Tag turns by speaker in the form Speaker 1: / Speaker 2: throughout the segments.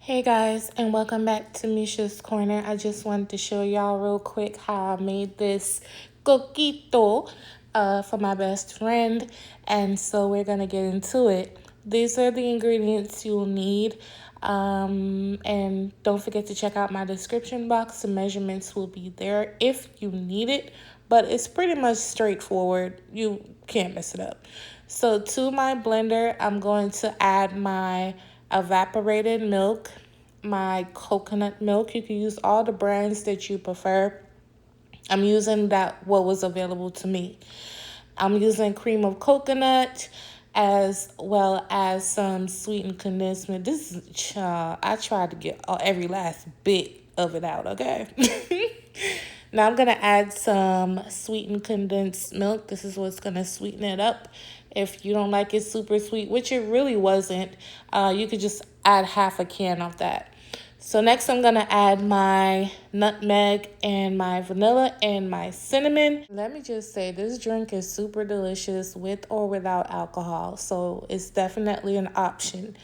Speaker 1: Hey guys, and welcome back to Misha's Corner. I just wanted to show y'all real quick how I made this coquito for my best friend. And so we're going to get into it. These are the ingredients you'll need. And don't forget to check out my description box. The measurements will be there if you need it. But it's pretty much straightforward. You can't mess it up. So to my blender, I'm going to add my evaporated milk, my coconut milk. You can use all the brands that you prefer. I'm using what was available to me. I'm using cream of coconut as well as some sweetened condensed milk. This is, I tried to get every last bit of it out, okay? Now I'm going to add some sweetened condensed milk. This is what's going to sweeten it up. If you don't like it super sweet, which it really wasn't, you could just add half a can of that. So next I'm going to add my nutmeg and my vanilla and my cinnamon. Let me just say this drink is super delicious with or without alcohol. So it's definitely an option.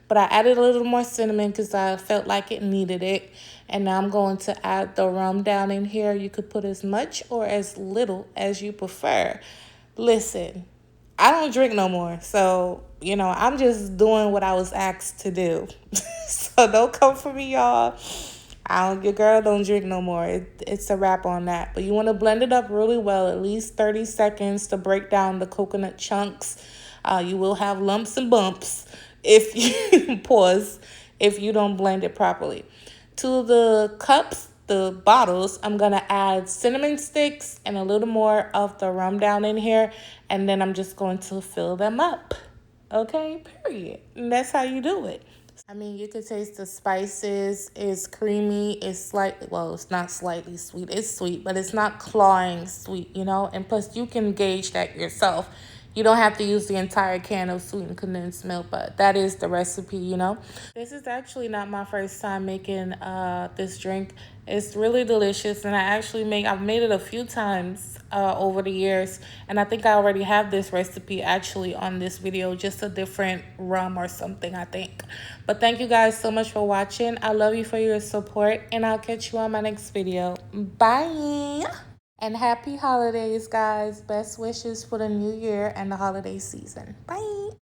Speaker 1: But I added a little more cinnamon because I felt like it needed it. And now I'm going to add the rum down in here. You could put as much or as little as you prefer. Listen, I don't drink no more. So, I'm just doing what I was asked to do. So don't come for me, y'all. Your girl don't drink no more. It's a wrap on that. But you want to blend it up really well, at least 30 seconds to break down the coconut chunks. You will have lumps and bumps if you pause, if you don't blend it properly. To the cups, the bottles, I'm going to add cinnamon sticks and a little more of the rum down in here. And then I'm just going to fill them up. Okay, period. And that's how you do it. I mean, you could taste the spices. It's creamy. It's slightly, well, it's not slightly sweet. It's sweet, but it's not clawing sweet, And plus, you can gauge that yourself. You don't have to use the entire can of sweetened condensed milk, but that is the recipe, This is actually not my first time making this drink. It's really delicious, and I've made it a few times over the years, and I think I already have this recipe actually on this video, just a different rum or something, I think. But thank you guys so much for watching. I love you for your support, and I'll catch you on my next video. Bye! And happy holidays, guys. Best wishes for the new year and the holiday season. Bye.